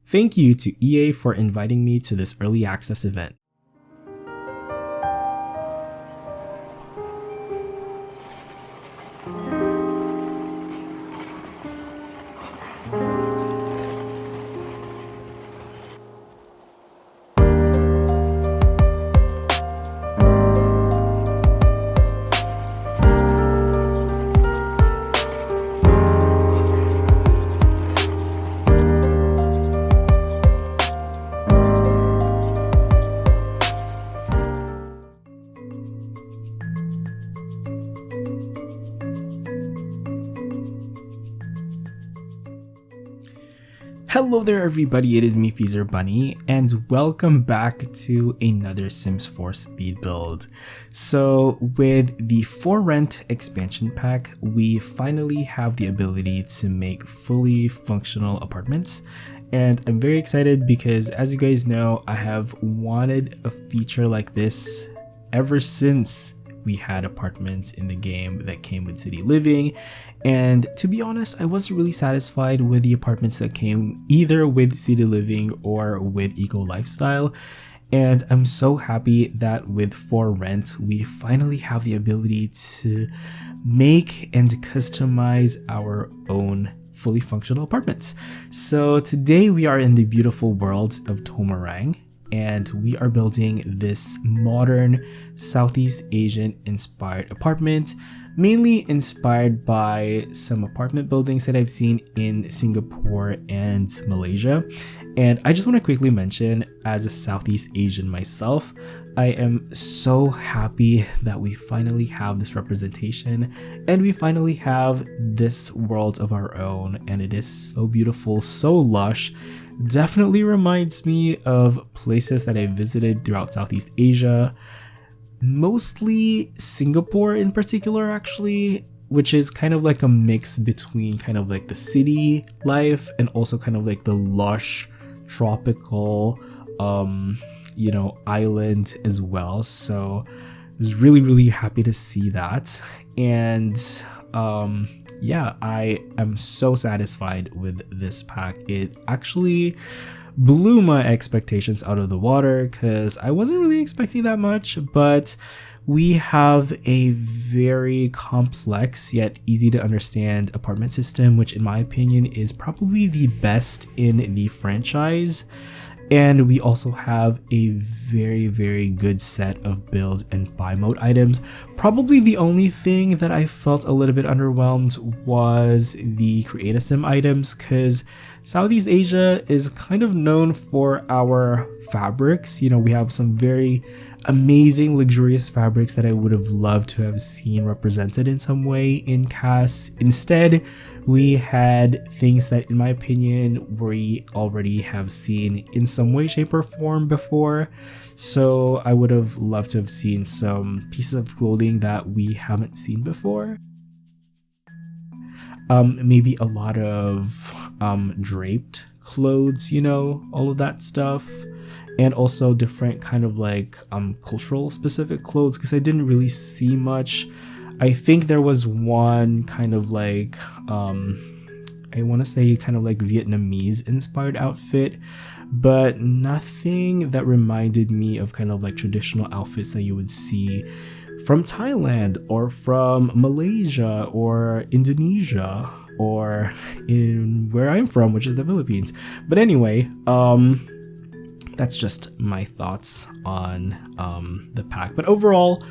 Thank you to EA for inviting me to this early access event. Hello there everybody, it is me XfreezerBunny, and welcome back to another Sims 4 speed build. So with the For Rent expansion pack, we finally have the ability to make fully functional apartments. And I'm very excited because, as you guys know, I have wanted a feature like this ever since we had apartments in the game that came with city living. And to be honest, I wasn't really satisfied with the apartments that came either with city living or with eco lifestyle. And I'm so happy that with For Rent, we finally have the ability to make and customize our own fully functional apartments. So today we are in the beautiful world of Tomarang, and we are building this modern Southeast Asian inspired apartment, mainly inspired by some apartment buildings that I've seen in Singapore and Malaysia. And I just want to quickly mention, as a Southeast Asian myself, I am so happy that we finally have this representation and we finally have this world of our own, and it is so beautiful, so lush. Definitely reminds me of places that I visited throughout Southeast Asia, mostly Singapore in particular actually, which is kind of like a mix between kind of like the city life and also kind of like the lush tropical island as well. So I was really happy to see that. And yeah, I am so satisfied with this pack. It actually blew my expectations out of the water because I wasn't really expecting that much, but we have a very complex yet easy to understand apartment system, which in my opinion is probably the best in the franchise. And we also have a very good set of build and buy mode items. Probably the only thing that I felt a little bit underwhelmed was the Create a Sim items, because Southeast Asia is kind of known for our fabrics. You know, we have some very amazing luxurious fabrics that I would have loved to have seen represented in some way in CAS. Instead, we had things that in my opinion we already have seen in some way, shape or form before. So I would have loved to have seen some pieces of clothing that we haven't seen before. Maybe a lot of draped clothes, you know, all of that stuff. And also different kind of like cultural specific clothes, because I didn't really see much. I think there was one kind of like I want to say kind of like Vietnamese inspired outfit, but nothing that reminded me of kind of like traditional outfits that you would see from Thailand or from Malaysia or Indonesia or in where I'm from, which is the Philippines. But anyway, that's just my thoughts on the pack. But overall,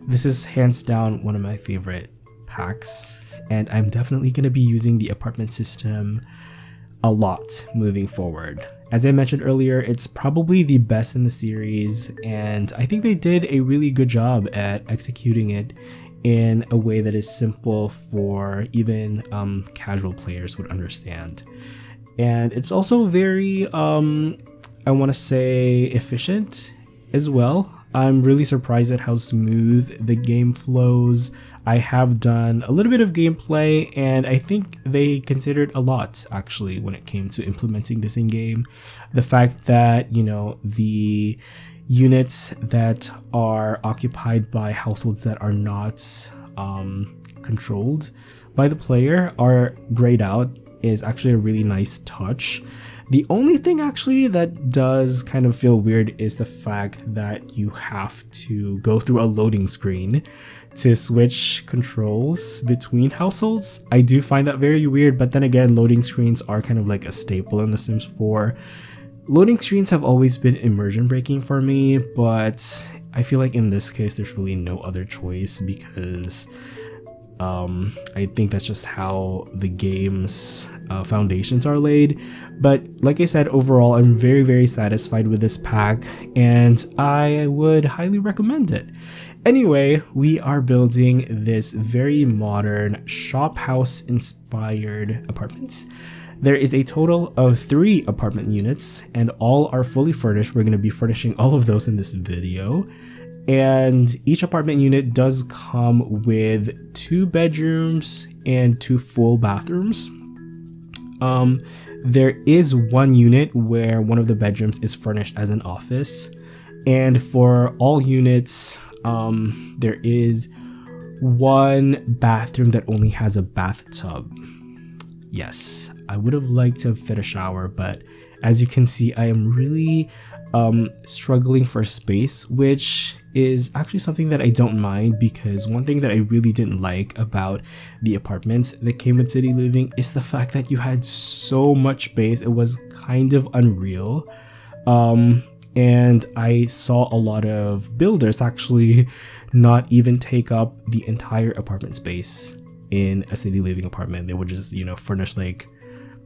this is hands down one of my favorite packs, and I'm definitely going to be using the apartment system a lot moving forward. As I mentioned earlier, it's probably the best in the series, and I think they did a really good job at executing it in a way that is simple for even casual players would understand. And it's also very I want to say efficient as well. I'm really surprised at how smooth the game flows. I have done a little bit of gameplay, and I think they considered a lot actually when it came to implementing this in game. The fact that, you know, the units that are occupied by households that are not controlled by the player are grayed out is actually a really nice touch. The only thing actually that does kind of feel weird is the fact that you have to go through a loading screen to switch controls between households. I do find that very weird, but then again, loading screens are kind of like a staple in The Sims 4. Loading screens have always been immersion breaking for me, but I feel like in this case there's really no other choice because I think that's just how the game's foundations are laid. But like I said, overall I'm very satisfied with this pack and I would highly recommend it. Anyway, we are building this very modern shop house inspired apartments. There is a total of 3 apartment units and all are fully furnished. We're going to be furnishing all of those in this video. And each apartment unit does come with 2 bedrooms and 2 full bathrooms. There is one unit where one of the bedrooms is furnished as an office. And for all units, there is one bathroom that only has a bathtub. Yes, I would have liked to have fit a shower, but as you can see, I am really struggling for space, which is actually something that I don't mind, because one thing that I really didn't like about the apartments that came with City Living is the fact that you had so much space. It was kind of unreal. And I saw a lot of builders actually not even take up the entire apartment space in a City Living apartment. They would just, furnish like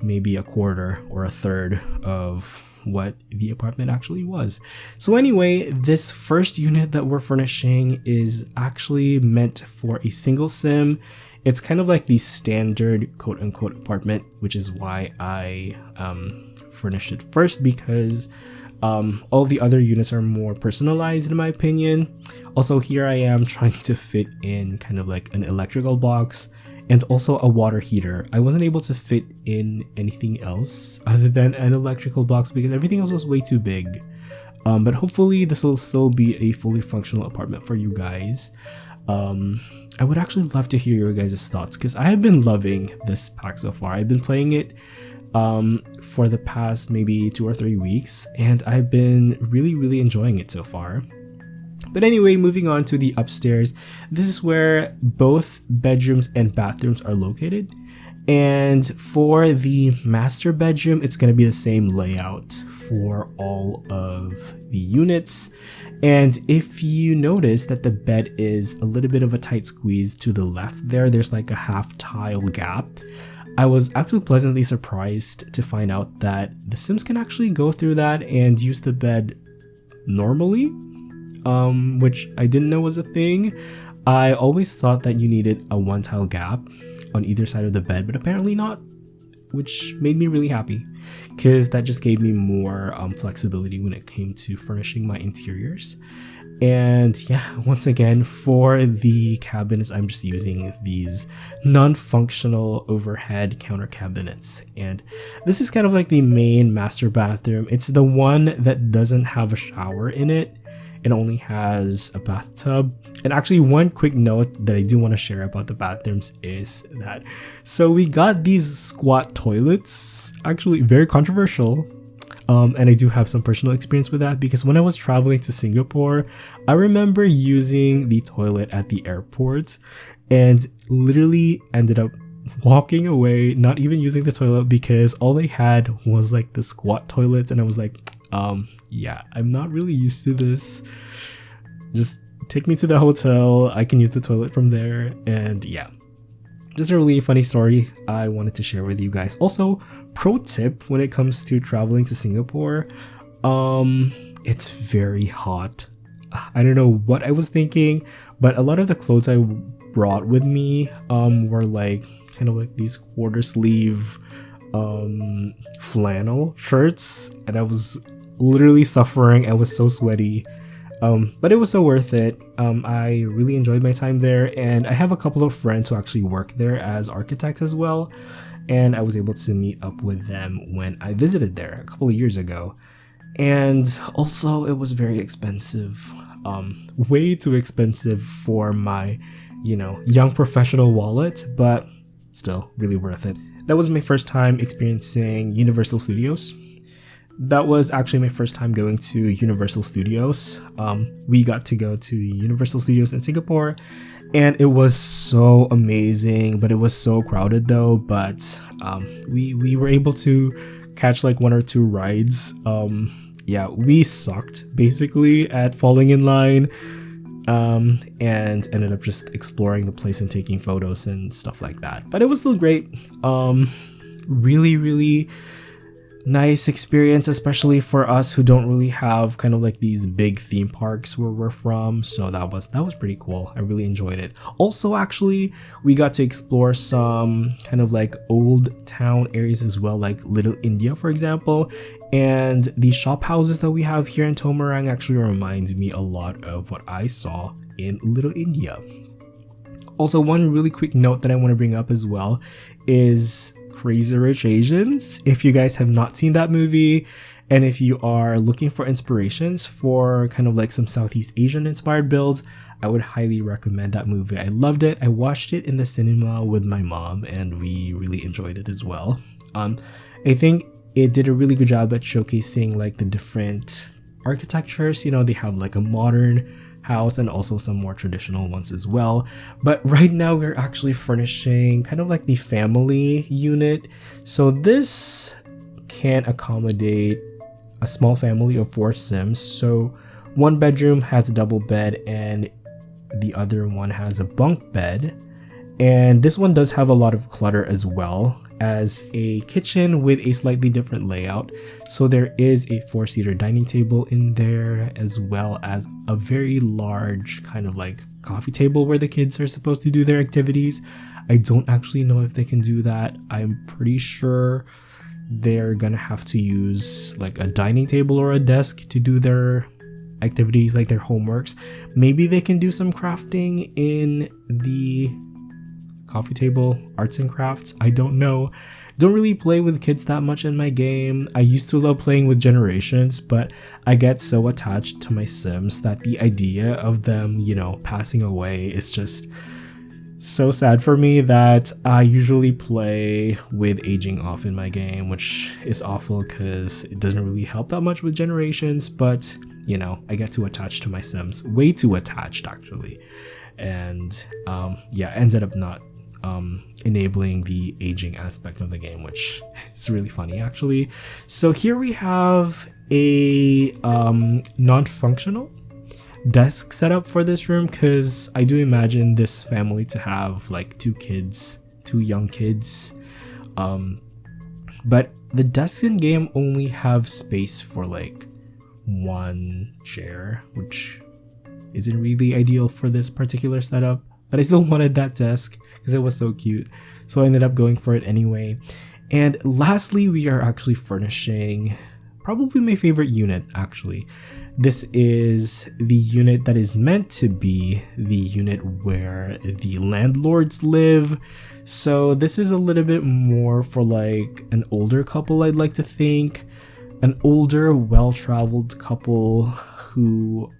maybe a quarter or a third of what the apartment actually was. So anyway, this first unit that we're furnishing is actually meant for a single sim. It's kind of like the standard quote-unquote apartment, which is why I furnished it first, because all the other units are more personalized in my opinion. Also, here I am trying to fit in kind of like an electrical box and also a water heater. I wasn't able to fit in anything else other than an electrical box because everything else was way too big. But hopefully this will still be a fully functional apartment for you guys. I would actually love to hear your guys' thoughts because I have been loving this pack so far. I've been playing it for the past maybe 2 or 3 weeks and I've been really enjoying it so far. But anyway, moving on to the upstairs, this is where both bedrooms and bathrooms are located. And for the master bedroom, it's going to be the same layout for all of the units. And if you notice that the bed is a little bit of a tight squeeze to the left there's like a half tile gap. I was actually pleasantly surprised to find out that the Sims can actually go through that and use the bed normally. Which I didn't know was a thing. I always thought that you needed a 1 tile gap on either side of the bed, but apparently not, which made me really happy because that just gave me more flexibility when it came to furnishing my interiors. And yeah, once again, for the cabinets, I'm just using these non-functional overhead counter cabinets. And this is kind of like the main master bathroom. It's the one that doesn't have a shower in it. It only has a bathtub. And actually, one quick note that I do want to share about the bathrooms is that, so we got these squat toilets, actually very controversial. And I do have some personal experience with that because when I was traveling to Singapore, I remember using the toilet at the airport and literally ended up walking away, not even using the toilet because all they had was like the squat toilets. And I was like, yeah, I'm not really used to this. Just take me to the hotel. I can use the toilet from there. And yeah, just a really funny story I wanted to share with you guys. Also, pro tip when it comes to traveling to Singapore, it's very hot. I don't know what I was thinking, but a lot of the clothes I brought with me were like kind of like these quarter sleeve flannel shirts, and I was literally suffering. I was so sweaty, but it was so worth it. I really enjoyed my time there, and I have a couple of friends who actually work there as architects as well, and I was able to meet up with them when I visited there a couple of years ago. And also it was very expensive, way too expensive for my young professional wallet, but still really worth it. That was my first time experiencing Universal Studios. that was actually my first time going to Universal Studios. We got to go to the Universal Studios in Singapore, and it was so amazing, but it was so crowded though. But we were able to catch like 1 or 2 rides. Yeah, we sucked basically at falling in line, and ended up just exploring the place and taking photos and stuff like that. But it was still great. Really nice experience, especially for us who don't really have kind of like these big theme parks where we're from. So that was pretty cool. I really enjoyed it. Also, actually, we got to explore some kind of like old town areas as well, like Little India, for example. And the shop houses that we have here in Tomarang actually reminds me a lot of what I saw in Little India. Also, one really quick note that I want to bring up as well is Crazy Rich Asians. If you guys have not seen that movie, and if you are looking for inspirations for kind of like some Southeast Asian inspired builds, I would highly recommend that movie. I loved it. I watched it in the cinema with my mom, and we really enjoyed it as well. I think it did a really good job at showcasing like the different architectures. You know, they have like a modern house and also some more traditional ones as well. But right now we're actually furnishing kind of like the family unit. So this can accommodate a small family of 4 Sims. So 1 bedroom has a double bed and the other one has a bunk bed. And this one does have a lot of clutter as well as a kitchen with a slightly different layout. So there is a 4-seater dining table in there, as well as a very large kind of like coffee table where the kids are supposed to do their activities. I don't actually know if they can do that. I'm pretty sure they're gonna have to use like a dining table or a desk to do their activities, like their homeworks. Maybe they can do some crafting in the coffee table, arts and crafts. I don't know. Don't really play with kids that much in my game. I used to love playing with Generations, but I get so attached to my Sims that the idea of them, you know, passing away is just so sad for me that I usually play with aging off in my game, which is awful because it doesn't really help that much with Generations. But you know, I get too attached to my Sims, way too attached actually, and yeah, ended up not enabling the aging aspect of the game, which is really funny actually. So here we have a non-functional desk setup for this room, because I do imagine this family to have like 2 young kids, but the desks in game only have space for like 1 chair, which isn't really ideal for this particular setup, but I still wanted that desk because it was so cute, so I ended up going for it anyway. And lastly, we are actually furnishing probably my favorite unit actually. This is the unit that is meant to be the unit where the landlords live. So this is a little bit more for like an older couple, I'd like to think. An older, well-traveled couple who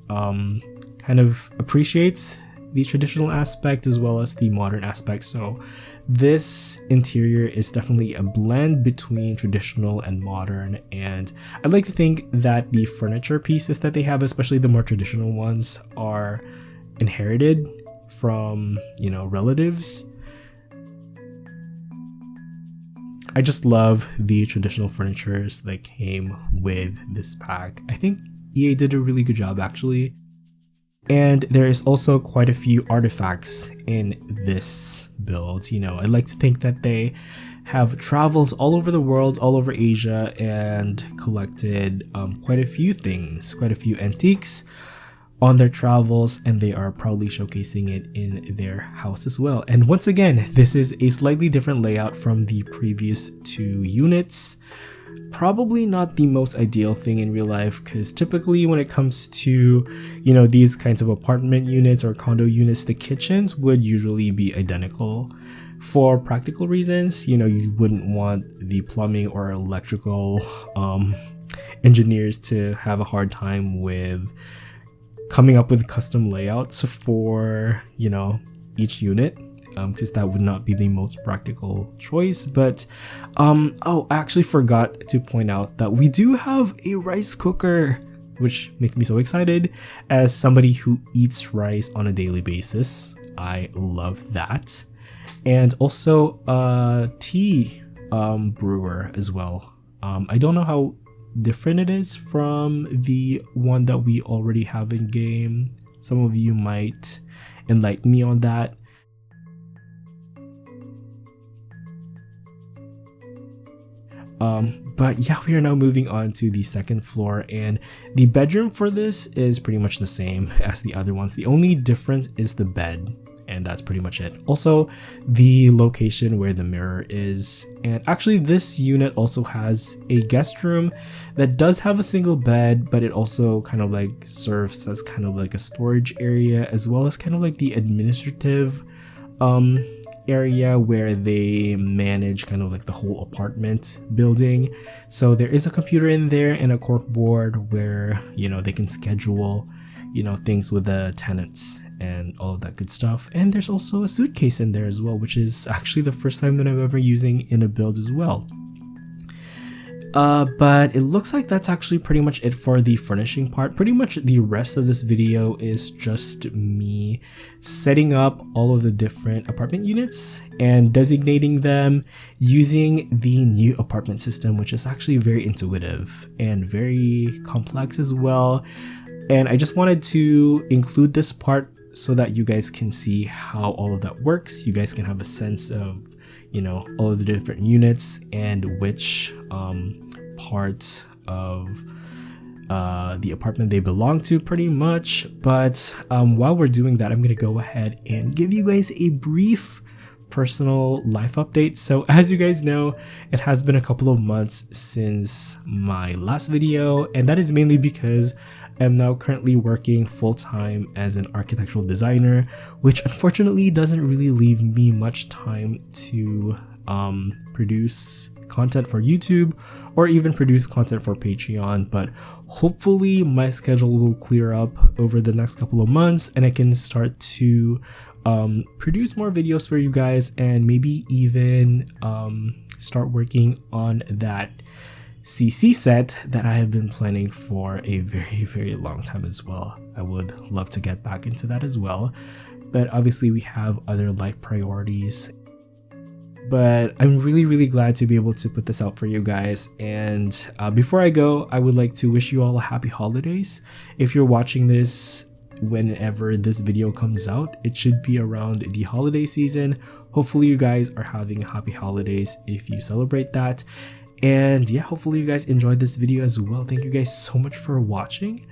kind of appreciates the traditional aspect as well as the modern aspect. So this interior is definitely a blend between traditional and modern, and I'd like to think that the furniture pieces that they have, especially the more traditional ones, are inherited from, you know, relatives. I just love the traditional furnitures that came with this pack. I think EA did a really good job actually. And there is also quite a few artifacts in this build. You know, I'd like to think that they have traveled all over the world, all over Asia, and collected quite a few things, quite a few antiques on their travels, and they are proudly showcasing it in their house as well. And once again, this is a slightly different layout from the previous 2 units. Probably not the most ideal thing in real life, because typically when it comes to, you know, these kinds of apartment units or condo units, the kitchens would usually be identical for practical reasons. You know, you wouldn't want the plumbing or electrical engineers to have a hard time with coming up with custom layouts for, you know, each unit. because that would not be the most practical choice. But oh, I actually forgot to point out that we do have a rice cooker, which makes me so excited as somebody who eats rice on a daily basis. I love that. And also a tea brewer as well. I don't know how different it is from the one that we already have in game. Some of you might enlighten me on that. But yeah, we are now moving on to the second floor, and the bedroom for this is pretty much the same as the other ones. The only difference is the bed, and that's pretty much it. Also, the location where the mirror is. And actually, this unit also has a guest room that does have a single bed, but it also kind of like serves as kind of like a storage area, as well as kind of like the administrative area where they manage kind of like the whole apartment building. So there is a computer in there and a cork board where, you know, they can schedule, you know, things with the tenants and all of that good stuff. And there's also a suitcase in there as well, which is actually the first time that I'm ever using in a build as well. But it looks like that's actually pretty much it for the furnishing part. Pretty much the rest of this video is just me setting up all of the different apartment units and designating them using the new apartment system, which is actually very intuitive and very complex as well. And I just wanted to include this part so that you guys can see how all of that works. You guys can have a sense of, you know, all of the different units and which parts of the apartment they belong to pretty much. But while we're doing that, I'm gonna go ahead and give you guys a brief personal life update. So as you guys know, it has been a couple of months since my last video, and that is mainly because I'm now currently working full-time as an architectural designer, which unfortunately doesn't really leave me much time to produce content for YouTube or even produce content for Patreon. But hopefully my schedule will clear up over the next couple of months and I can start to produce more videos for you guys, and maybe even start working on that CC set that I have been planning for a very long time as well. I would love to get back into that as well, but obviously we have other life priorities. But I'm really glad to be able to put this out for you guys. And before I go, I would like to wish you all a happy holidays. If you're watching this whenever this video comes out, it should be around the holiday season. Hopefully you guys are having happy holidays if you celebrate that. And yeah, hopefully you guys enjoyed this video as well. Thank you guys so much for watching.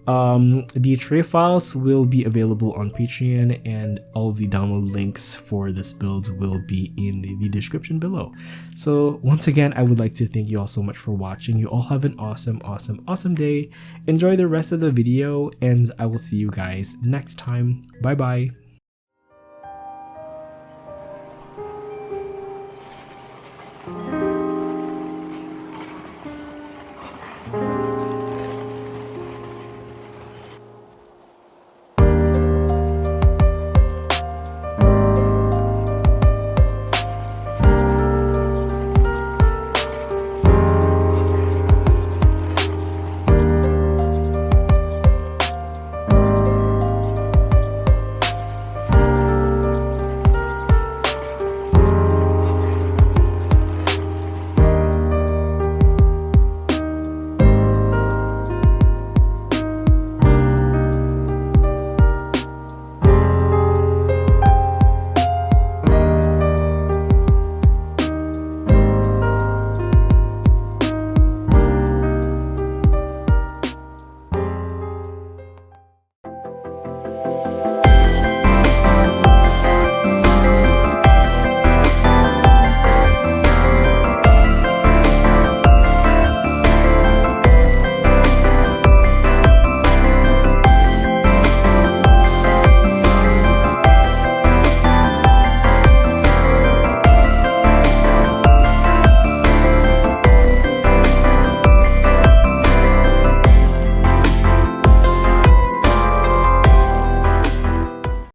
The tray files will be available on Patreon, and all of the download links for this build will be in the description below. So once again, I would like to thank you all so much for watching. You all have an awesome day. Enjoy the rest of the video, and I will see you guys next time. Bye bye.